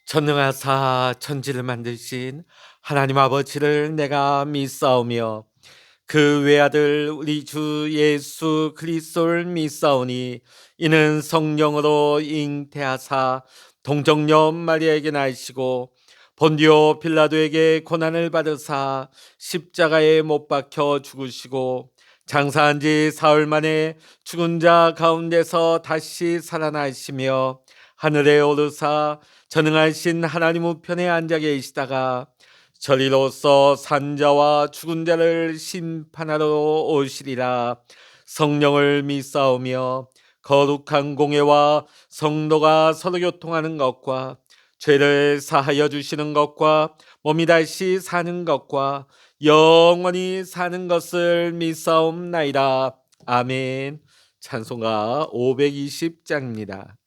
전능하사 천지를 만드신 하나님 아버지를 내가 믿사오며 그 외아들 우리 주 예수 그리스도를 믿사오니 이는 성령으로 잉태하사 동정녀 마리아에게 나시고 본디오 빌라도에게 고난을 받으사 십자가에 못 박혀 죽으시고 장사한 지 사흘 만에 죽은 자 가운데서 다시 살아나시며 하늘에 오르사 전능하신 하나님 우편에 앉아 계시다가 저리로서 산자와 죽은 자를 심판하러 오시리라. 성령을 믿사오며 거룩한 공예와 성도가 서로 교통하는 것과 죄를 사하여 주시는 것과 몸이 다시 사는 것과 영원히 사는 것을 믿사옵나이다. 아멘. 찬송가 520장입니다.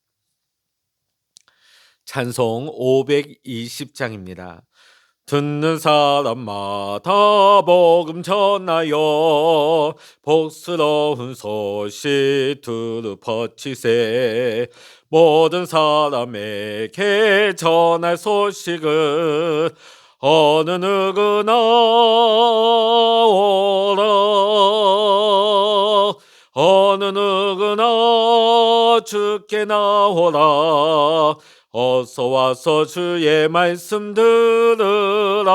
찬송 520장입니다. 듣는 사람마다 복음 전하여 복스러운 소식 두루 퍼치세. 모든 사람에게 전할 소식은 어느 누구나 오라. 어느 누구나 주께 나오라. 어서 와서 주의 말씀 들으라.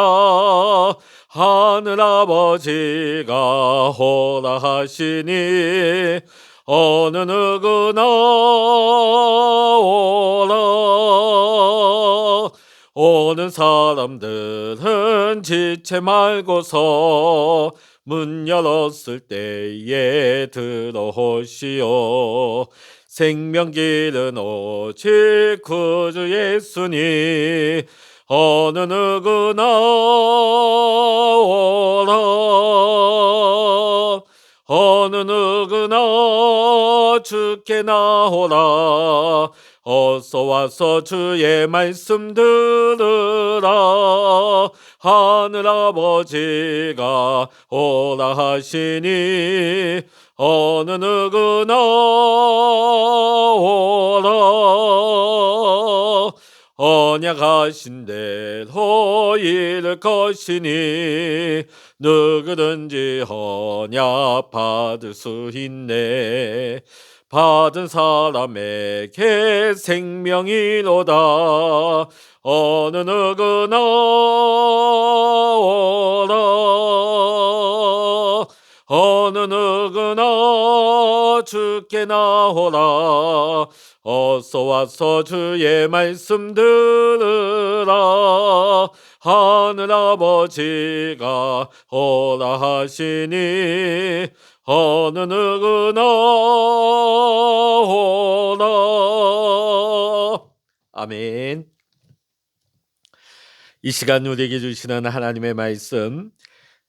하늘 아버지가 오라 하시니 어느 누구나 오라. 오는 사람들은 지체 말고서 문 열었을 때에 들어오시오. 생명길은 오직 구주 예수니 어느 누구나 오라. 어느 누구나 주께 나오라. 어서 와서 주의 말씀 들으라. 하늘 아버지가 오라 하시니 어느 누구나 오라. 언약하신 대로 이룰 것이니 누구든지 언약 받을 수 있네. 받은 사람에게 생명이로다. 어느 누구나 오라. 어느 누구나 주께 나오라. 어서 와서 주의 말씀 들으라. 하늘 아버지가 오라 하시니 어느 누구나 오라. 아멘. 이 시간 우리에게 주시는 하나님의 말씀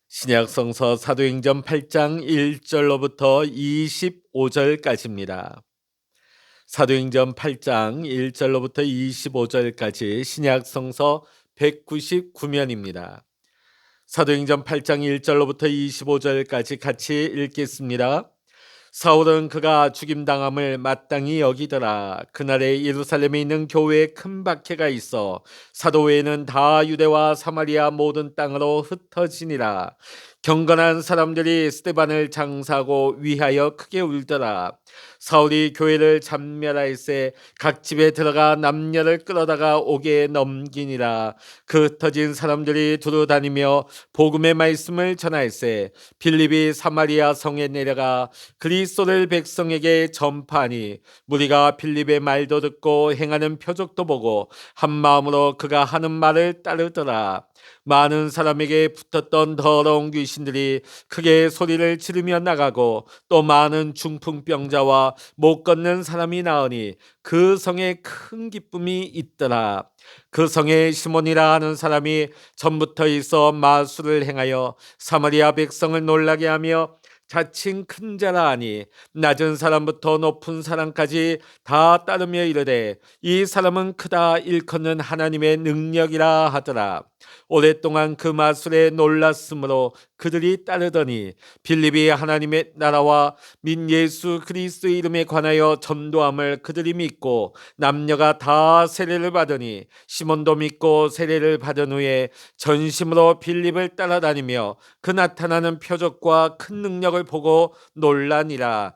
신약성서 사도행전 8장 1절로부터 25절까지입니다. 사도행전 8장 1절로부터 25절까지 신약성서 199면입니다. 사도행전 8장 1절로부터 25절까지 같이 읽겠습니다. 사울은 그가 죽임당함을 마땅히 여기더라. 그날에 예루살렘에 있는 교회에 큰 박해가 있어 사도 외에는 다 유대와 사마리아 모든 땅으로 흩어지니라. 경건한 사람들이 스데반을 장사하고 위하여 크게 울더라. 사울이 교회를 잔멸하일세 각 집에 들어가 남녀를 끌어다가 옥에 넘기니라. 그 흩어진 사람들이 두루 다니며 복음의 말씀을 전하일세 빌립이 사마리아 성에 내려가 그리스도를 백성에게 전파하니 무리가 빌립의 말도 듣고 행하는 표적도 보고 한 마음으로 그가 하는 말을 따르더라. 많은 사람에게 붙었던 더러운 귀신들이 크게 소리를 지르며 나가고 또 많은 중풍병자와 못 걷는 사람이 나으니 그 성에 큰 기쁨이 있더라. 그 성에 시몬이라 하는 사람이 전부터 있어 마술을 행하여 사마리아 백성을 놀라게 하며 자칭 큰 자라 하니 낮은 사람부터 높은 사람까지 다 따르며 이르되 이 사람은 크다 일컫는 하나님의 능력이라 하더라. 오랫동안 그 마술에 놀랐으므로 그들이 따르더니 빌립이 하나님의 나라와 민 예수 그리스도의 이름에 관하여 전도함을 그들이 믿고 남녀가 다 세례를 받으니 시몬도 믿고 세례를 받은 후에 전심으로 빌립을 따라다니며 그 나타나는 표적과 큰 능력을 보고 놀라니라.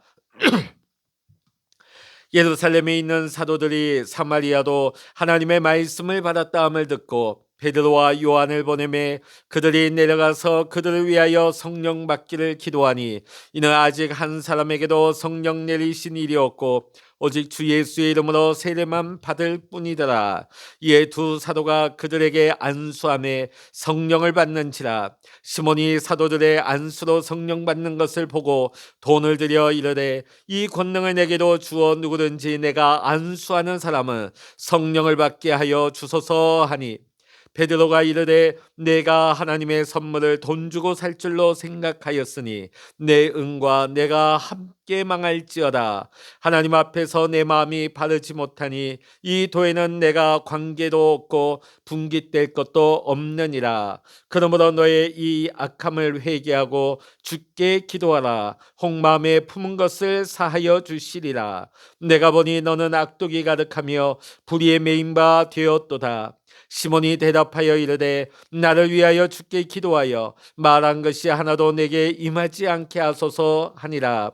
예루살렘에 있는 사도들이 사마리아도 하나님의 말씀을 받았다 함을 듣고 베드로와 요한을 보내매 그들이 내려가서 그들을 위하여 성령 받기를 기도하니 이는 아직 한 사람에게도 성령 내리신 일이 없고 오직 주 예수의 이름으로 세례만 받을 뿐이더라. 이에 두 사도가 그들에게 안수하며 성령을 받는지라. 시몬이 사도들의 안수로 성령 받는 것을 보고 돈을 들여 이르되 이 권능을 내게도 주어 누구든지 내가 안수하는 사람은 성령을 받게 하여 주소서 하니 베드로가 이르되 내가 하나님의 선물을 돈 주고 살 줄로 생각하였으니 내 은과 내가 함께 망할지어다. 하나님 앞에서 내 마음이 바르지 못하니 이 도에는 내가 관계도 없고 분깃될 것도 없느니라. 그러므로 너의 이 악함을 회개하고 주께 기도하라. 혹마음에 품은 것을 사하여 주시리라. 내가 보니 너는 악독이 가득하며 불의에 매인 바 되었도다. 시몬이 대답하여 이르되 나를 위하여 주께 기도하여 말한 것이 하나도 내게 임하지 않게 하소서 하니라.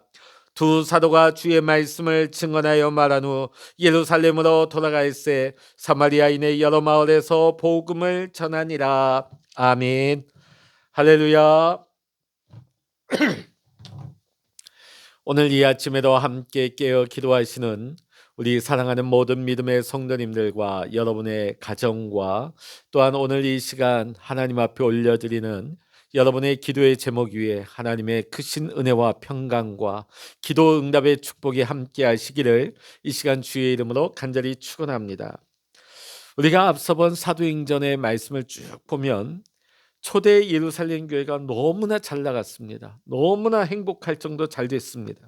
두 사도가 주의 말씀을 증언하여 말한 후 예루살렘으로 돌아갈새 사마리아인의 여러 마을에서 복음을 전하니라. 아멘. 할렐루야. 오늘 이 아침에도 함께 깨어 기도하시는 우리 사랑하는 모든 믿음의 성도님들과 여러분의 가정과 또한 오늘 이 시간 하나님 앞에 올려드리는 여러분의 기도의 제목 위에 하나님의 크신 은혜와 평강과 기도 응답의 축복이 함께 하시기를 이 시간 주의 이름으로 간절히 축원합니다. 우리가 앞서 본 사도행전의 말씀을 쭉 보면 초대 예루살렘 교회가 너무나 잘 나갔습니다. 너무나 행복할 정도 잘 됐습니다.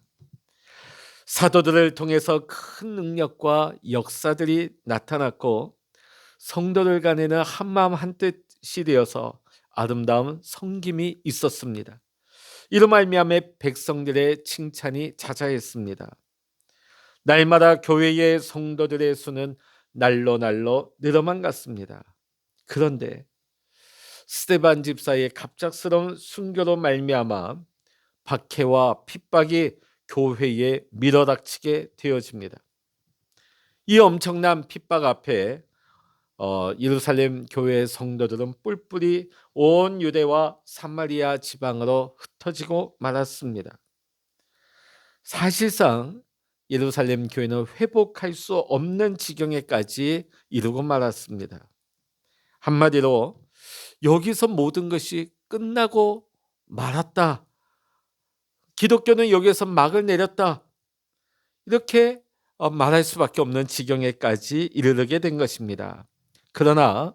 사도들을 통해서 큰 능력과 역사들이 나타났고 성도들 간에는 한마음 한뜻이 되어서 아름다운 섬김이 있었습니다. 이로 말미암아 백성들의 칭찬이 자자했습니다. 날마다 교회의 성도들의 수는 날로 늘어만 갔습니다. 그런데 스데반 집사의 갑작스러운 순교로 말미암아 박해와 핍박이 교회에 밀어닥치게 되어집니다. 이 엄청난 핍박 앞에 예루살렘 교회 성도들은 뿔뿔이 온 유대와 사마리아 지방으로 흩어지고 말았습니다. 사실상 예루살렘 교회는 회복할 수 없는 지경에까지 이르고 말았습니다. 한마디로 여기서 모든 것이 끝나고 말았다. 기독교는 여기에서 막을 내렸다. 이렇게 말할 수밖에 없는 지경에까지 이르게 된 것입니다. 그러나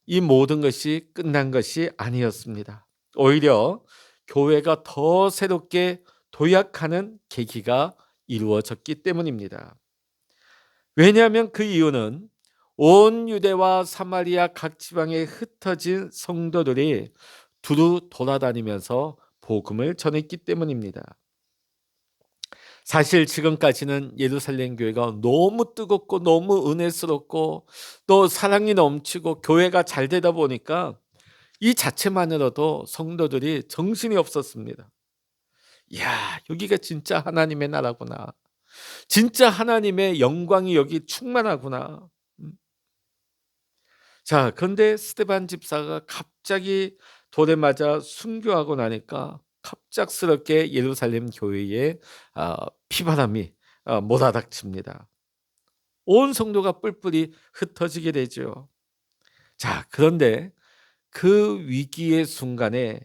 이 모든 것이 끝난 것이 아니었습니다. 오히려 교회가 더 새롭게 도약하는 계기가 이루어졌기 때문입니다. 왜냐하면 그 이유는 온 유대와 사마리아 각 지방에 흩어진 성도들이 두루 돌아다니면서 복음을 전했기 때문입니다. 사실 지금까지는 예루살렘 교회가 너무 뜨겁고 너무 은혜스럽고 또 사랑이 넘치고 교회가 잘 되다 보니까 이 자체만으로도 성도들이 정신이 없었습니다. 이야, 여기가 진짜 하나님의 나라구나. 진짜 하나님의 영광이 여기 충만하구나. 자, 그런데 스데반 집사가 갑자기 돌에 맞아 순교하고 나니까 갑작스럽게 예루살렘 교회에 피바람이 몰아닥칩니다. 온 성도가 뿔뿔이 흩어지게 되죠. 자, 그런데 그 위기의 순간에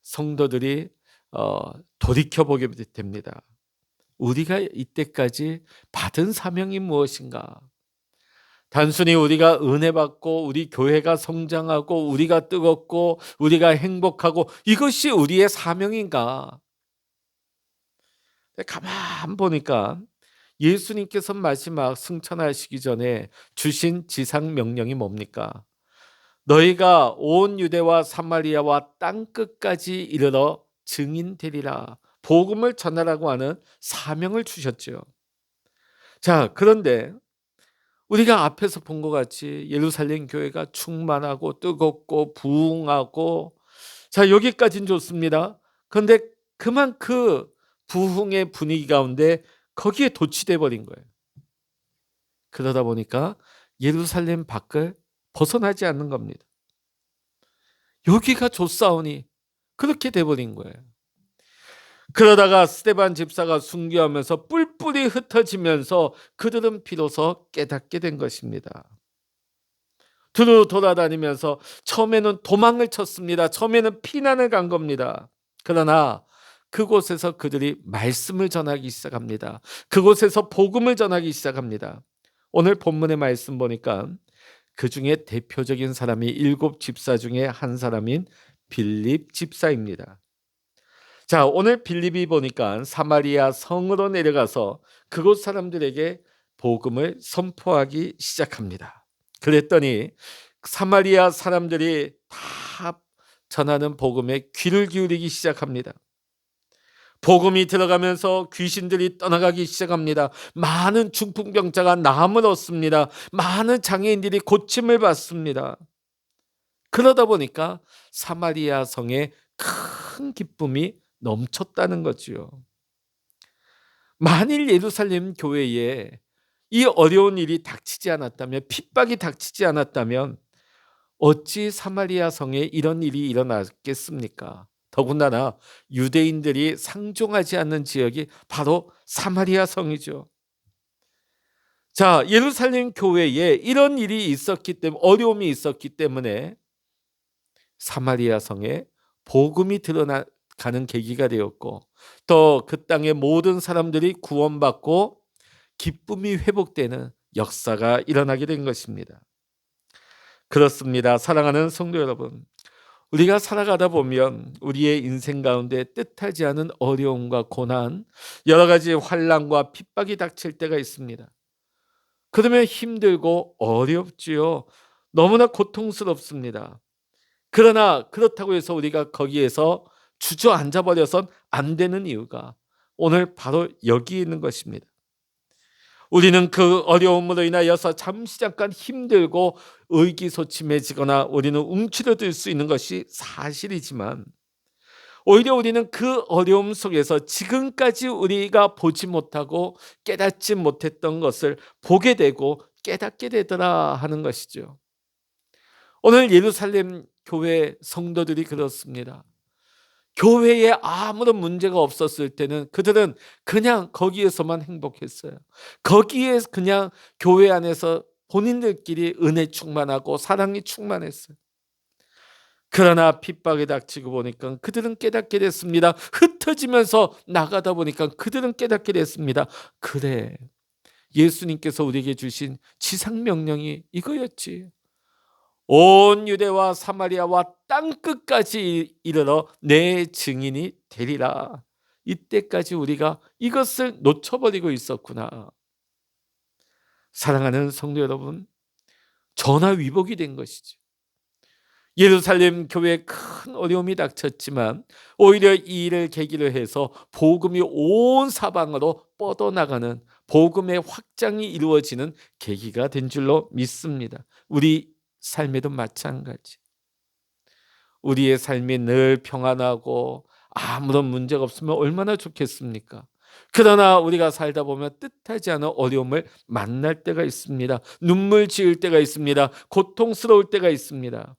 성도들이 돌이켜보게 됩니다. 우리가 이때까지 받은 사명이 무엇인가? 단순히 우리가 은혜 받고 우리 교회가 성장하고 우리가 뜨겁고 우리가 행복하고 이것이 우리의 사명인가? 가만 보니까 예수님께서 마지막 승천하시기 전에 주신 지상 명령이 뭡니까? 너희가 온 유대와 사마리아와 땅 끝까지 이르러 증인 되리라. 복음을 전하라고 하는 사명을 주셨죠. 자, 그런데 우리가 앞에서 본 것 같이 예루살렘 교회가 충만하고 뜨겁고 부흥하고, 자, 여기까지는 좋습니다. 그런데 그만 그 부흥의 분위기 가운데 거기에 도취돼 버린 거예요. 그러다 보니까 예루살렘 밖을 벗어나지 않는 겁니다. 여기가 좋사오니 그렇게 돼 버린 거예요. 그러다가 스데반 집사가 순교하면서 뿔뿔이 흩어지면서 그들은 비로소 깨닫게 된 것입니다. 두루 돌아다니면서 처음에는 도망을 쳤습니다. 처음에는 피난을 간 겁니다. 그러나 그곳에서 그들이 말씀을 전하기 시작합니다. 그곳에서 복음을 전하기 시작합니다. 오늘 본문의 말씀 보니까 그 중에 대표적인 사람이 7 집사 중에 한 사람인 빌립 집사입니다. 자, 오늘 빌립이 보니까 사마리아 성으로 내려가서 그곳 사람들에게 복음을 선포하기 시작합니다. 그랬더니 사마리아 사람들이 다 전하는 복음에 귀를 기울이기 시작합니다. 복음이 들어가면서 귀신들이 떠나가기 시작합니다. 많은 중풍병자가 나음을 얻습니다. 많은 장애인들이 고침을 받습니다. 그러다 보니까 사마리아 성에 큰 기쁨이 넘쳤다는 거지요. 만일 예루살렘 교회에 이 어려운 일이 닥치지 않았다면, 핍박이 닥치지 않았다면 어찌 사마리아 성에 이런 일이 일어났겠습니까? 더군다나 유대인들이 상종하지 않는 지역이 바로 사마리아 성이죠. 자, 예루살렘 교회에 이런 일이 있었기 때문에, 어려움이 있었기 때문에 사마리아 성에 복음이 드러나가는 계기가 되었고, 또 그 땅의 모든 사람들이 구원받고 기쁨이 회복되는 역사가 일어나게 된 것입니다. 그렇습니다. 사랑하는 성도 여러분, 우리가 살아가다 보면 우리의 인생 가운데 뜻하지 않은 어려움과 고난, 여러 가지 환난과 핍박이 닥칠 때가 있습니다. 그러면 힘들고 어렵지요. 너무나 고통스럽습니다. 그러나 그렇다고 해서 우리가 거기에서 주저앉아 버려선 안 되는 이유가 오늘 바로 여기 있는 것입니다. 우리는 그 어려움으로 인하여서 잠시 잠깐 힘들고 의기소침해지거나 우리는 움츠러들 수 있는 것이 사실이지만, 오히려 우리는 그 어려움 속에서 지금까지 우리가 보지 못하고 깨닫지 못했던 것을 보게 되고 깨닫게 되더라 하는 것이죠. 오늘 예루살렘 교회 성도들이 그렇습니다. 교회에 아무런 문제가 없었을 때는 그들은 그냥 거기에서만 행복했어요. 거기에 그냥 교회 안에서 본인들끼리 은혜 충만하고 사랑이 충만했어요. 그러나 핍박이 닥치고 보니까 그들은 깨닫게 됐습니다. 흩어지면서 나가다 보니까 그들은 깨닫게 됐습니다. 그래, 예수님께서 우리에게 주신 지상명령이 이거였지. 온 유대와 사마리아와 땅 끝까지 이르러 내 증인이 되리라. 이때까지 우리가 이것을 놓쳐버리고 있었구나. 사랑하는 성도 여러분, 전화위복이 된 것이죠. 예루살렘 교회에 큰 어려움이 닥쳤지만 오히려 이 일을 계기로 해서 복음이 온 사방으로 뻗어나가는 복음의 확장이 이루어지는 계기가 된 줄로 믿습니다. 우리 삶에도 마찬가지. 우리의 삶이 늘 평안하고 아무런 문제가 없으면 얼마나 좋겠습니까? 그러나 우리가 살다 보면 뜻하지 않은 어려움을 만날 때가 있습니다. 눈물 지을 때가 있습니다. 고통스러울 때가 있습니다.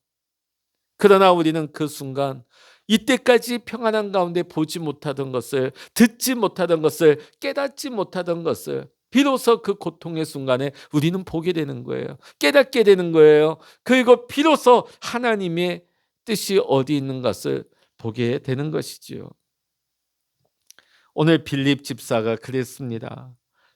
그러나 우리는 그 순간 이때까지 평안한 가운데 보지 못하던 것을, 듣지 못하던 것을, 깨닫지 못하던 것을 비로소 그 고통의 순간에 우리는 보게 되는 거예요. 깨닫게 되는 거예요. 그리고 비로소 하나님의 뜻이 어디 있는 것을 보게 되는 것이지요. 오늘 빌립 집사가 그랬습니다.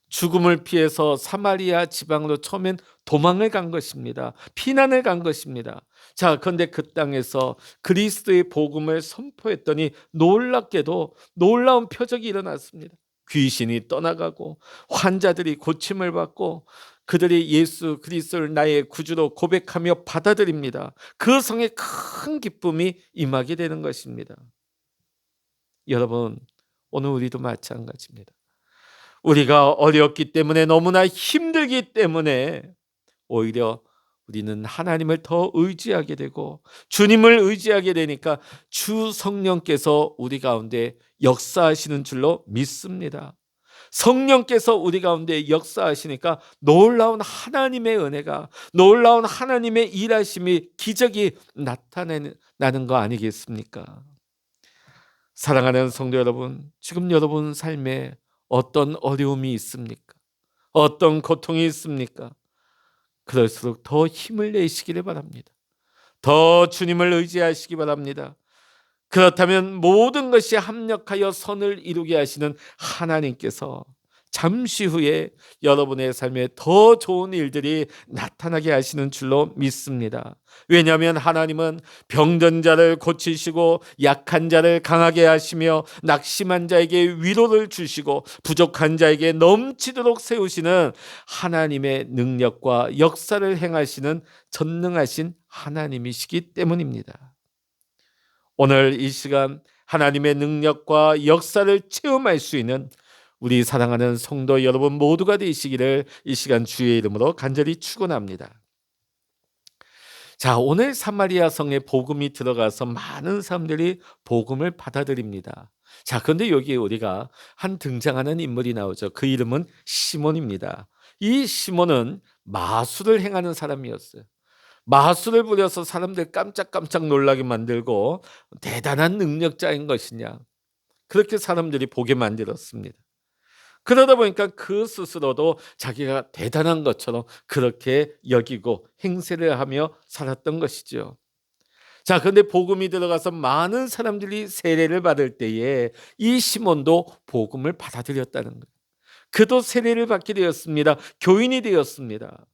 죽음을 피해서 사마리아 지방으로 처음엔 도망을 간 것입니다. 피난을 간 것입니다. 자, 그런데 그 땅에서 그리스도의 복음을 선포했더니 놀랍게도 놀라운 표적이 일어났습니다. 귀신이 떠나가고 환자들이 고침을 받고 그들이 예수 그리스도를 나의 구주로 고백하며 받아들입니다. 그 성에 큰 기쁨이 임하게 되는 것입니다. 여러분, 오늘 우리도 마찬가지입니다. 우리가 어렵기 때문에, 너무나 힘들기 때문에 오히려 우리는 하나님을 더 의지하게 되고 주님을 의지하게 되니까 주 성령께서 우리 가운데 역사하시는 줄로 믿습니다. 성령께서 우리 가운데 역사하시니까 놀라운 하나님의 은혜가, 놀라운 하나님의 일하심이, 기적이 나타나는 거 아니겠습니까? 사랑하는 성도 여러분, 지금 여러분 삶에 어떤 어려움이 있습니까? 어떤 고통이 있습니까? 그럴수록 더 힘을 내시기를 바랍니다. 더 주님을 의지하시기 바랍니다. 그렇다면 모든 것이 합력하여 선을 이루게 하시는 하나님께서 잠시 후에 여러분의 삶에 더 좋은 일들이 나타나게 하시는 줄로 믿습니다. 왜냐하면 하나님은 병든 자를 고치시고 약한 자를 강하게 하시며 낙심한 자에게 위로를 주시고 부족한 자에게 넘치도록 세우시는 하나님의 능력과 역사를 행하시는 전능하신 하나님이시기 때문입니다. 오늘 이 시간 하나님의 능력과 역사를 체험할 수 있는 우리 사랑하는 성도 여러분 모두가 되시기를 이 시간 주의 이름으로 간절히 축원합니다. 자, 오늘 사마리아 성에 복음이 들어가서 많은 사람들이 복음을 받아들입니다. 자, 그런데 여기 우리가 한 등장하는 인물이 나오죠. 그 이름은 시몬입니다. 이 시몬은 마술을 행하는 사람이었어요. 마술을 부려서 사람들 깜짝깜짝 놀라게 만들고 대단한 능력자인 것이냐, 그렇게 사람들이 보게 만들었습니다. 그러다 보니까 그 스스로도 자기가 대단한 것처럼 그렇게 여기고 행세를 하며 살았던 것이죠. 자, 그런데 복음이 들어가서 많은 사람들이 세례를 받을 때에 이 시몬도 복음을 받아들였다는 거예요. 그도 세례를 받게 되었습니다. 교인이 되었습니다.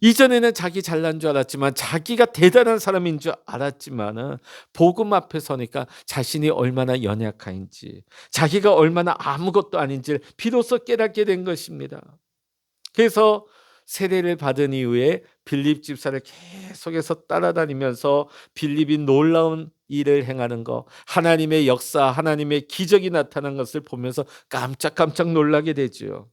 이전에는 자기 잘난 줄 알았지만, 자기가 대단한 사람인 줄 알았지만 복음 앞에 서니까 자신이 얼마나 연약한지, 자기가 얼마나 아무것도 아닌지 비로소 깨닫게 된 것입니다. 그래서 세례를 받은 이후에 빌립 집사를 계속해서 따라다니면서 빌립이 놀라운 일을 행하는 거, 하나님의 역사, 하나님의 기적이 나타난 것을 보면서 깜짝깜짝 놀라게 되죠.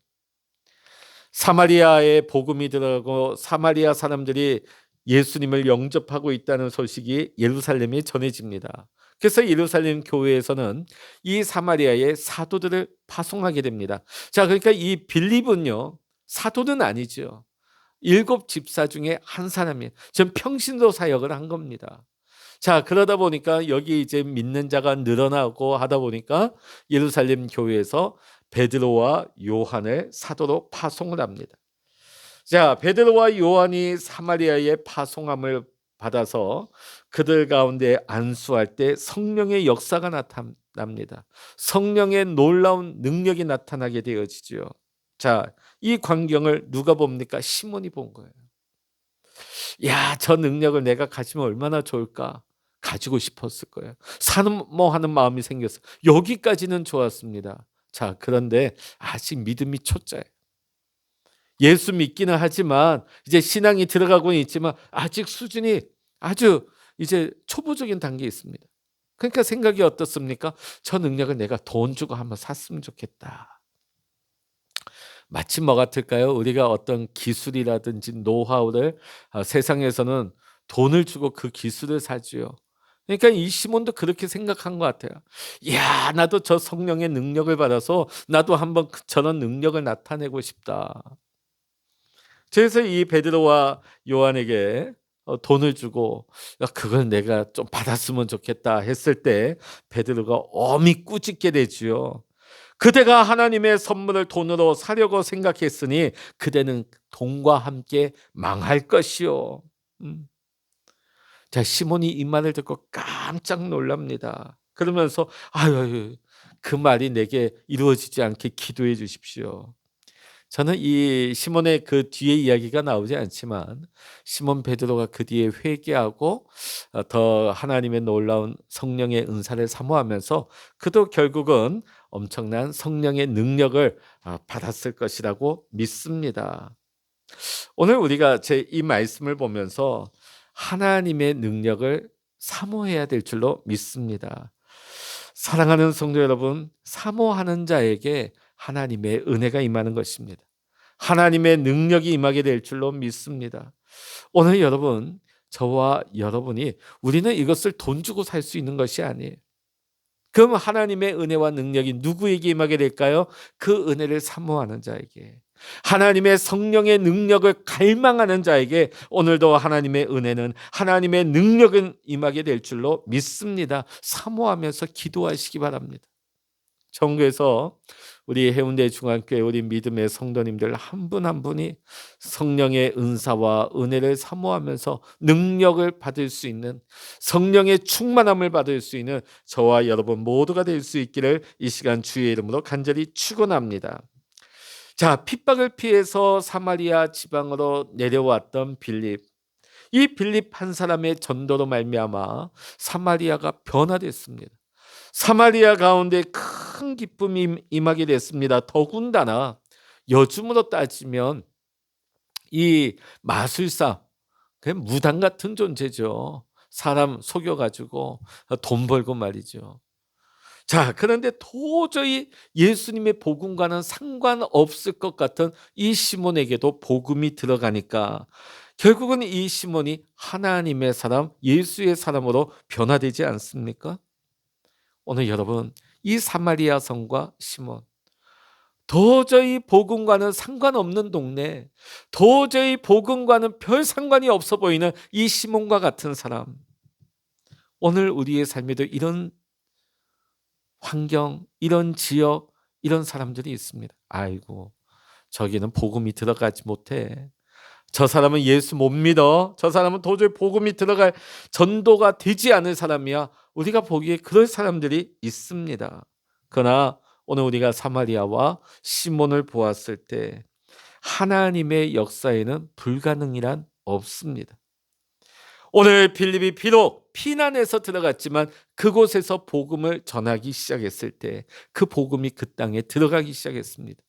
사마리아에 복음이 들어가고 사마리아 사람들이 예수님을 영접하고 있다는 소식이 예루살렘에 전해집니다. 그래서 예루살렘 교회에서는 이 사마리아에 사도들을 파송하게 됩니다. 자, 그러니까 이 빌립은요, 사도는 아니죠. 7 집사 중에 한 사람이에요. 전 평신도 사역을 한 겁니다. 자, 그러다 보니까 여기 이제 믿는 자가 늘어나고 하다 보니까 예루살렘 교회에서 베드로와 요한을 사도로 파송을 합니다. 자, 베드로와 요한이 사마리아에 파송함을 받아서 그들 가운데 안수할 때 성령의 역사가 나타납니다. 성령의 놀라운 능력이 나타나게 되어지죠. 자, 이 광경을 누가 봅니까? 시몬이 본 거예요. 야, 저 능력을 내가 가지면 얼마나 좋을까? 가지고 싶었을 거예요. 사모하는 마음이 생겼어. 여기까지는 좋았습니다. 자, 그런데 아직 믿음이 초짜예요. 예수 믿기는 하지만 이제 신앙이 들어가고는 있지만 아직 수준이 아주 이제 초보적인 단계에 있습니다. 그러니까 생각이 어떻습니까? 저 능력을 내가 돈 주고 한번 샀으면 좋겠다. 마치 뭐 같을까요? 우리가 어떤 기술이라든지 노하우를 세상에서는 돈을 주고 그 기술을 사지요. 그러니까 이 시몬도 그렇게 생각한 것 같아요. 야, 나도 저 성령의 능력을 받아서 나도 한번 저런 능력을 나타내고 싶다. 그래서 이 베드로와 요한에게 돈을 주고 그걸 내가 좀 받았으면 좋겠다 했을 때 베드로가 엄히 꾸짖게 되지요. 그대가 하나님의 선물을 돈으로 사려고 생각했으니 그대는 돈과 함께 망할 것이요. 자, 시몬이 이 말을 듣고 깜짝 놀랍니다. 그러면서 아유, 그 말이 내게 이루어지지 않게 기도해 주십시오. 저는 이 시몬의 그 뒤에 이야기가 나오지 않지만 시몬 베드로가 그 뒤에 회개하고 더 하나님의 놀라운 성령의 은사를 사모하면서 그도 결국은 엄청난 성령의 능력을 받았을 것이라고 믿습니다. 오늘 우리가 이 말씀을 보면서 하나님의 능력을 사모해야 될 줄로 믿습니다. 사랑하는 성도 여러분, 사모하는 자에게 하나님의 은혜가 임하는 것입니다. 하나님의 능력이 임하게 될 줄로 믿습니다. 오늘 여러분, 저와 여러분이 우리는 이것을 돈 주고 살 수 있는 것이 아니에요. 그럼 하나님의 은혜와 능력이 누구에게 임하게 될까요? 그 은혜를 사모하는 자에게, 하나님의 성령의 능력을 갈망하는 자에게 오늘도 하나님의 은혜는, 하나님의 능력은 임하게 될 줄로 믿습니다. 사모하면서 기도하시기 바랍니다. 전국에서 우리 해운대 중앙교회 우리 믿음의 성도님들 한 분 한 분이 성령의 은사와 은혜를 사모하면서 능력을 받을 수 있는, 성령의 충만함을 받을 수 있는 저와 여러분 모두가 될 수 있기를 이 시간 주의 이름으로 간절히 축원합니다. 자, 핍박을 피해서 사마리아 지방으로 내려왔던 빌립. 이 빌립 한 사람의 전도로 말미암아 사마리아가 변화됐습니다. 사마리아 가운데 큰 기쁨이 임하게 됐습니다. 더군다나 요즘으로 따지면 이 마술사, 무당 같은 존재죠. 사람 속여가지고 돈 벌고 말이죠. 자, 그런데 도저히 예수님의 복음과는 상관없을 것 같은 이 시몬에게도 복음이 들어가니까 결국은 이 시몬이 하나님의 사람, 예수의 사람으로 변화되지 않습니까? 오늘 여러분, 이 사마리아 성과 시몬, 도저히 복음과는 상관없는 동네, 도저히 복음과는 별 상관이 없어 보이는 이 시몬과 같은 사람, 오늘 우리의 삶에도 이런 환경, 이런 지역, 이런 사람들이 있습니다. 아이고, 저기는 복음이 들어가지 못해. 저 사람은 예수 못 믿어. 저 사람은 도저히 복음이 들어갈 전도가 되지 않을 사람이야. 우리가 보기에 그럴 사람들이 있습니다. 그러나 오늘 우리가 사마리아와 시몬을 보았을 때 하나님의 역사에는 불가능이란 없습니다. 오늘 빌립이 비록 피난에서 들어갔지만 그곳에서 복음을 전하기 시작했을 때 그 복음이 그 땅에 들어가기 시작했습니다.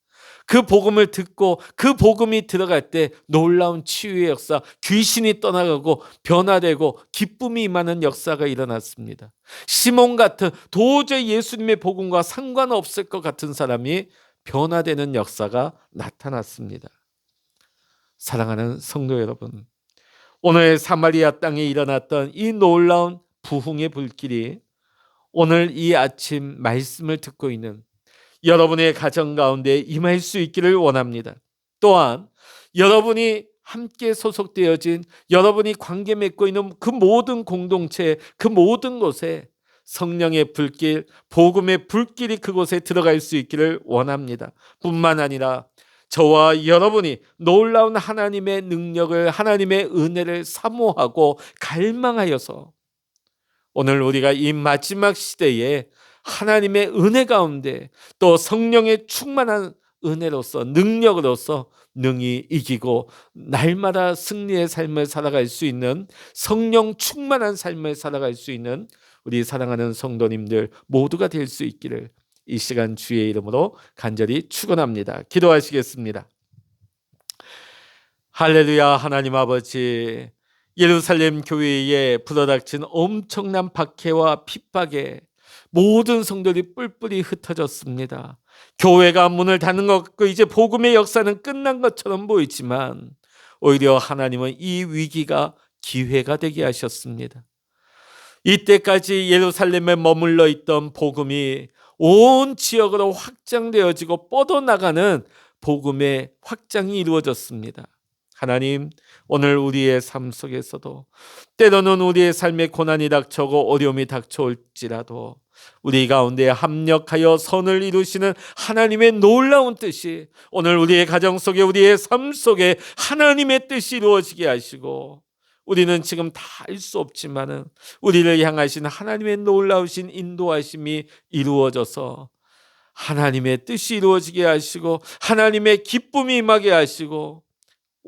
그 복음을 듣고 그 복음이 들어갈 때 놀라운 치유의 역사, 귀신이 떠나가고 변화되고 기쁨이 임하는 역사가 일어났습니다. 시몬 같은 도저히 예수님의 복음과 상관없을 것 같은 사람이 변화되는 역사가 나타났습니다. 사랑하는 성도 여러분, 오늘 사마리아 땅에 일어났던 이 놀라운 부흥의 불길이 오늘 이 아침 말씀을 듣고 있는 여러분의 가정 가운데 임할 수 있기를 원합니다. 또한 여러분이 함께 소속되어진, 여러분이 관계 맺고 있는 그 모든 공동체, 그 모든 곳에 성령의 불길, 복음의 불길이 그곳에 들어갈 수 있기를 원합니다. 뿐만 아니라 저와 여러분이 놀라운 하나님의 능력을, 하나님의 은혜를 사모하고 갈망하여서 오늘 우리가 이 마지막 시대에 하나님의 은혜 가운데 또 성령의 충만한 은혜로서, 능력으로서 능히 이기고 날마다 승리의 삶을 살아갈 수 있는, 성령 충만한 삶을 살아갈 수 있는 우리 사랑하는 성도님들 모두가 될 수 있기를 이 시간 주의 이름으로 간절히 축원합니다. 기도하시겠습니다. 할렐루야. 하나님 아버지, 예루살렘 교회에 불어닥친 엄청난 박해와 핍박에 모든 성도들이 뿔뿔이 흩어졌습니다. 교회가 문을 닫는 것 같고 이제 복음의 역사는 끝난 것처럼 보이지만 오히려 하나님은 이 위기가 기회가 되게 하셨습니다. 이때까지 예루살렘에 머물러 있던 복음이 온 지역으로 확장되어지고 뻗어나가는 복음의 확장이 이루어졌습니다. 하나님, 오늘 우리의 삶 속에서도 때로는 우리의 삶에 고난이 닥쳐오고 어려움이 닥쳐올지라도 우리 가운데 합력하여 선을 이루시는 하나님의 놀라운 뜻이 오늘 우리의 가정 속에, 우리의 삶 속에 하나님의 뜻이 이루어지게 하시고, 우리는 지금 다 알 수 없지만은 우리를 향하신 하나님의 놀라우신 인도하심이 이루어져서 하나님의 뜻이 이루어지게 하시고 하나님의 기쁨이 임하게 하시고,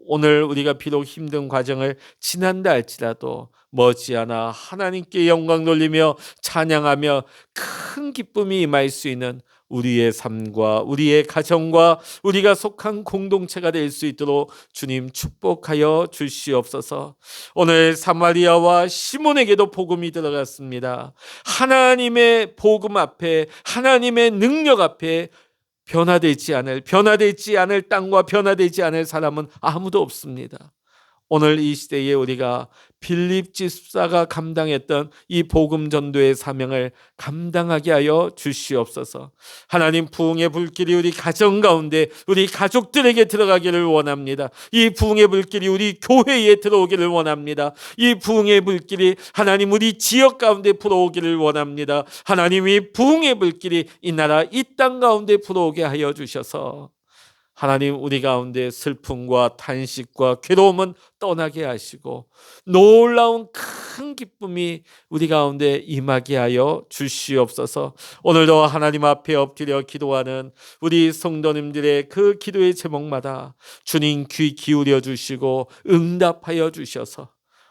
오늘 우리가 비록 힘든 과정을 지난다 할지라도 머지않아 하나님께 영광 돌리며 찬양하며 큰 기쁨이 임할 수 있는 우리의 삶과 우리의 가정과 우리가 속한 공동체가 될 수 있도록 주님 축복하여 주시옵소서. 오늘 사마리아와 시몬에게도 복음이 들어갔습니다. 하나님의 복음 앞에, 하나님의 능력 앞에 변화되지 않을 땅과 변화되지 않을 사람은 아무도 없습니다. 오늘 이 시대에 우리가 빌립 집사가 감당했던 이 복음 전도의 사명을 감당하게 하여 주시옵소서. 하나님, 부흥의 불길이 우리 가정 가운데, 우리 가족들에게 들어가기를 원합니다. 이 부흥의 불길이 우리 교회에 들어오기를 원합니다. 이 부흥의 불길이 하나님 우리 지역 가운데 불어오기를 원합니다. 하나님, 이 부흥의 불길이 이 나라 이 땅 가운데 불어오게 하여 주셔서 하나님, 우리 가운데 슬픔과 탄식과 괴로움은 떠나게 하시고 놀라운 큰 기쁨이 우리 가운데 임하게 하여 주시옵소서. 오늘도 하나님 앞에 엎드려 기도하는 우리 성도님들의 그 기도의 제목마다 주님 귀 기울여 주시고 응답하여 주셔서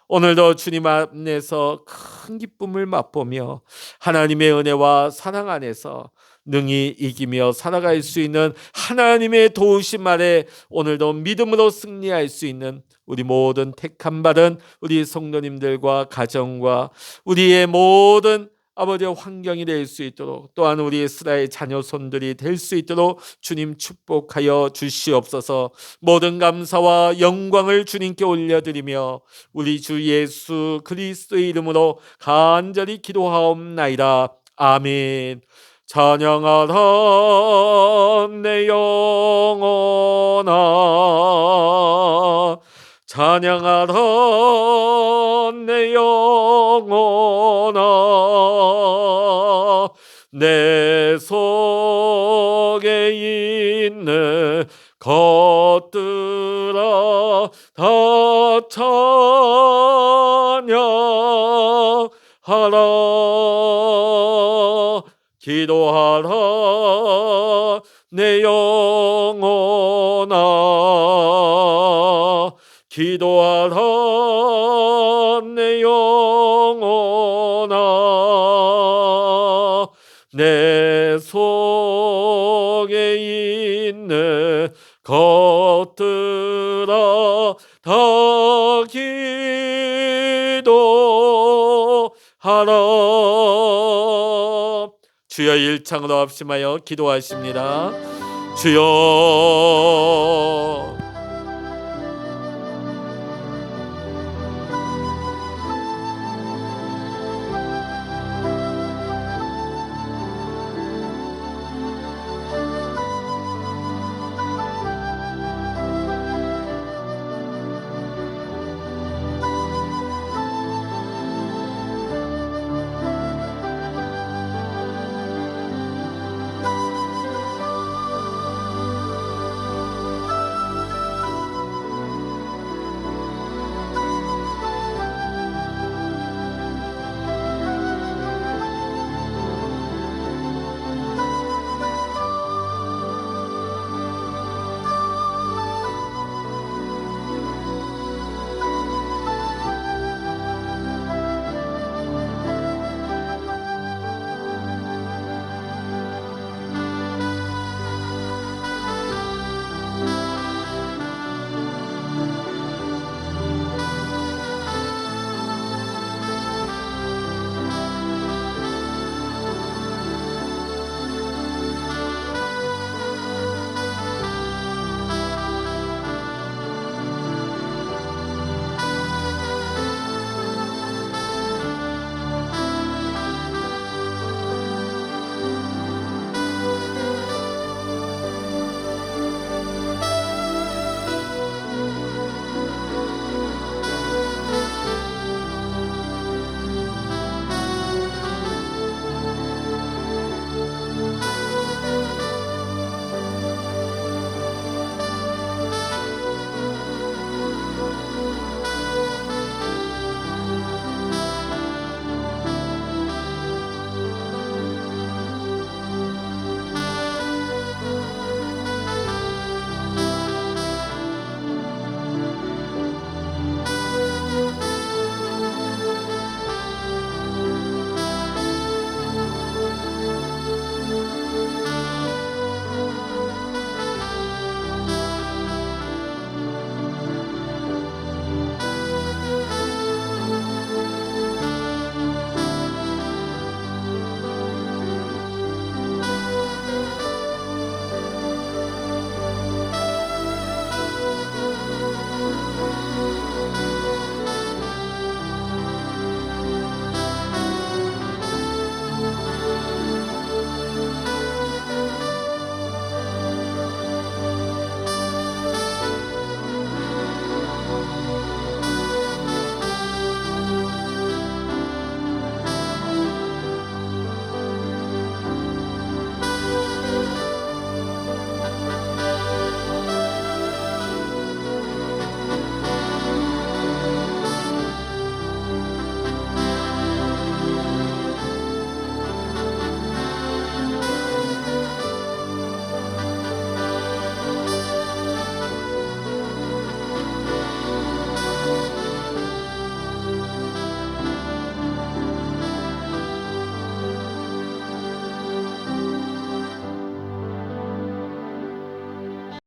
오늘도 주님 안에서 큰 기쁨을 맛보며 하나님의 은혜와 사랑 안에서 능히 이기며 살아갈 수 있는 하나님의 도우심 아래 오늘도 믿음으로 승리할 수 있는 우리 모든 택함받은 우리 성도님들과 가정과 우리의 모든 아버지의 환경이 될 수 있도록, 또한 우리 이스라엘 자녀손들이 될 수 있도록 주님 축복하여 주시옵소서. 모든 감사와 영광을 주님께 올려드리며 우리 주 예수 그리스도의 이름으로 간절히 기도하옵나이다. 아멘. 찬양하라 내 영혼아, 찬양하라 내 영혼아, 내 속에 있는 것들아 다 찬양하라. 기도하라 내 영혼아, 기도하라 내 영혼아, 내 속에 있는 것들아 다 기도하라. 주여, 일창으로 합심하여 기도하십니다. 주여,